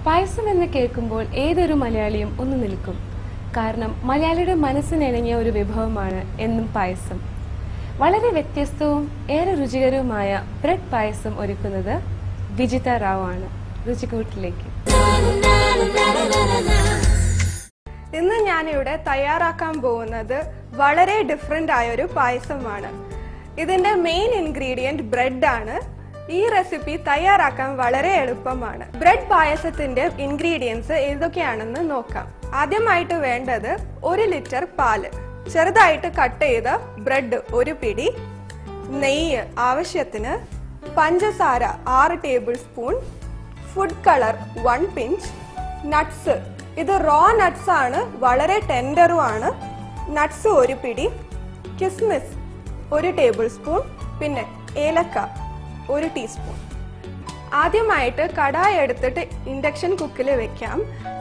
പായസം എന്ന് കേൾക്കുമ്പോൾ ഏതൊരു മലയാളിയും ഒന്ന് നിൽക്കും. കാരണം മലയാളിയുടെ മനസ്സിനിണങ്ങിയ ഒരു വിഭവമാണ് എന്നും പായസം. വളരെ വ്യത്യസ്തവും ഏറെ രുചികരവുമായ ബ്രെഡ് പായസം ഒരുക്കുന്നത് വിജിത റാവു ആണ്. രുചിക്കൂട്ടിലേക്ക് ഇന്ന് ഞാനിവിടെ തയ്യാറാക്കാൻ പോകുന്നത് വളരെ ഡിഫറെന്റ് ആയ ഒരു പായസമാണ്. ഇതിന്റെ മെയിൻ ഇൻഗ്രീഡിയന്റ് ബ്രെഡ് ആണ്. ഈ റെസിപ്പി തയ്യാറാക്കാൻ വളരെ എളുപ്പമാണ്. ബ്രെഡ് പായസത്തിന്റെ ഇൻഗ്രീഡിയൻസ് ഏതൊക്കെയാണെന്ന് നോക്കാം. ആദ്യമായിട്ട് വേണ്ടത് 1 ലിറ്റർ പാല്, ചെറുതായിട്ട് കട്ട് ചെയ്ത ബ്രെഡ് 1 പിടി, നെയ്യ് ആവശ്യത്തിന്, പഞ്ചസാര 6 table spoon, food colour 1 pinch, nuts, ഇത് റോ നട്ട്സ് ആണ്, വളരെ ടെൻഡറുമാണ്, നട്ട്സ് 1 പിടി, കിസ്മിസ് 1 ടേബിൾ സ്പൂൺ, പിന്നെ ഏലക്ക 1 ടീസ്പൂൺ. ആദ്യമായിട്ട് കടായി എടുത്തിട്ട് ഇൻഡക്ഷൻ കുക്കിൽ വെക്കാം.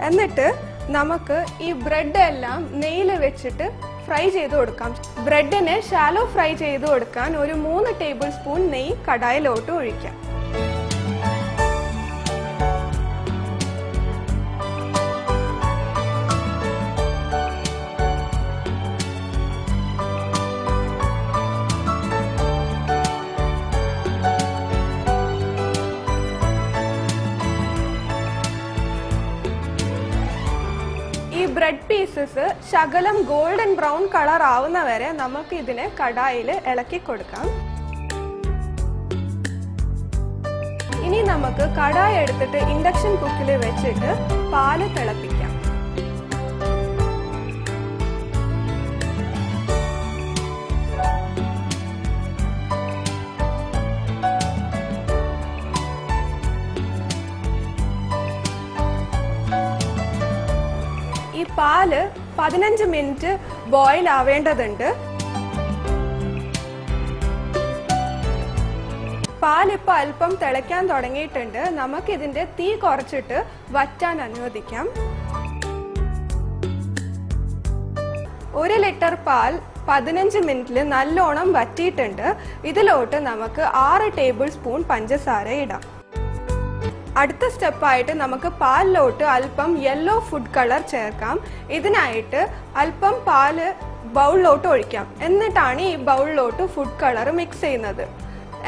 എന്നിട്ട് നമുക്ക് ഈ ബ്രെഡ് എല്ലാം നെയ്യിൽ വെച്ചിട്ട് ഫ്രൈ ചെയ്ത് കൊടുക്കാം. ബ്രെഡിനെ ഷാലോ ഫ്രൈ ചെയ്ത് കൊടുക്കാൻ ഒരു 3 ടേബിൾ സ്പൂൺ നെയ്യ് കടായിലോട്ട് ഒഴിക്കാം. ബ്രെഡ് പീസസ് ശകലം ഗോൾഡൻ ബ്രൗൺ കളർ ആവുന്ന വരെ നമുക്ക് ഇതിനെ കടായിൽ ഇളക്കി കൊടുക്കാം. ഇനി നമുക്ക് കടായി എടുത്തിട്ട് ഇൻഡക്ഷൻ കുക്കിൽ വെച്ചിട്ട് പാല് തിളപ്പിക്കാം. ഈ പാല് 15 മിനിറ്റ് ബോയിൽ ആവേണ്ടതുണ്ട്. പാലിപ്പോ അല്പം തിളയ്ക്കാൻ തുടങ്ങിയിട്ടുണ്ട്. നമുക്ക് ഇതിന്റെ തീ കുറച്ചിട്ട് വറ്റാൻ അനുവദിക്കാം. 1 ലിറ്റർ പാൽ 15 മിനിറ്റിൽ നല്ലോണം വറ്റിയിട്ടുണ്ട്. ഇതിലോട്ട് നമുക്ക് 6 ടേബിൾ സ്പൂൺ പഞ്ചസാര ഇടാം. അടുത്ത സ്റ്റെപ്പായിട്ട് നമുക്ക് പാലിലോട്ട് അല്പം യെല്ലോ ഫുഡ് കളർ ചേർക്കാം. ഇതിനായിട്ട് അല്പം പാല് ബൗളിലോട്ട് ഒഴിക്കാം. എന്നിട്ടാണ് ഈ ബൗളിലോട്ട് ഫുഡ് കളർ മിക്സ് ചെയ്യുന്നത്.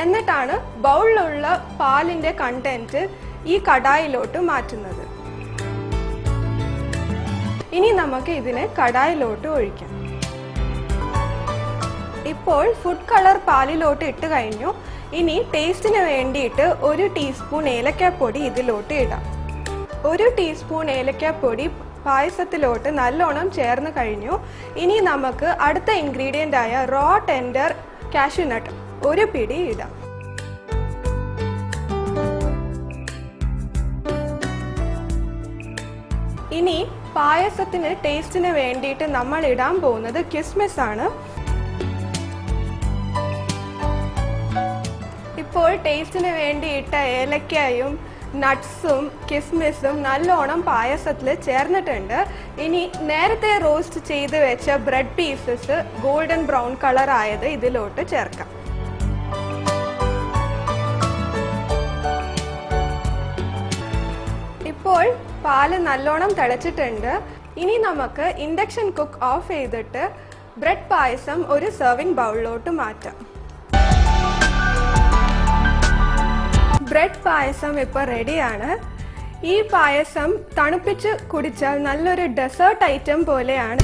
എന്നിട്ടാണ് ബൗളിലുള്ള പാലിന്റെ കണ്ടന്റ് ഈ കടായിലോട്ട് മാറ്റുന്നത്. ഇനി നമുക്ക് ഇതിനെ കടായിലോട്ട് ഒഴിക്കാം. ഇപ്പോൾ ഫുഡ് കളർ പാലിലോട്ട് ഇട്ട് കഴിഞ്ഞു. ഇനി ടേസ്റ്റിന് വേണ്ടിയിട്ട് 1 ടീസ്പൂൺ ഏലക്കാപ്പൊടി ഇതിലോട്ട് ഇടാം. 1 ടീസ്പൂൺ ഏലക്കാപ്പൊടി പായസത്തിലോട്ട് നല്ലോണം ചേർന്ന് കഴിഞ്ഞു. ഇനി നമുക്ക് അടുത്ത ഇൻഗ്രീഡിയന്റ് ആയ റോ ടെൻഡർ കാഷ്യൂനട്ട് 1 പിടി ഇടാം. ഇനി പായസത്തിന് ടേസ്റ്റിന് വേണ്ടിയിട്ട് നമ്മൾ ഇടാൻ പോകുന്നത് കിസ്മിസ് ആണ്. ഇപ്പോൾ ടേസ്റ്റിന് വേണ്ടിയിട്ട ഏലക്കയും നട്ട്സും കിസ്മിസും നല്ലോണം പായസത്തിൽ ചേർന്നിട്ടുണ്ട്. ഇനി നേരത്തെ റോസ്റ്റ് ചെയ്ത് വെച്ച bread pieces golden brown colour ആയത് ഇതിലോട്ട് ചേർക്കാം. ഇപ്പോൾ പാല് നല്ലോണം തിളച്ചിട്ടുണ്ട്. ഇനി നമുക്ക് ഇൻഡക്ഷൻ കുക്ക് ഓഫ് ചെയ്തിട്ട് ബ്രെഡ് പായസം ഒരു സെർവിംഗ് ബൗളിലോട്ട് മാറ്റാം. ബ്രെഡ് പായസം ഇപ്പോൾ റെഡിയാണ്. ഈ പായസം തണുപ്പിച്ച് കുടിച്ചാൽ നല്ലൊരു ഡെസേർട്ട് ഐറ്റം പോലെയാണ്.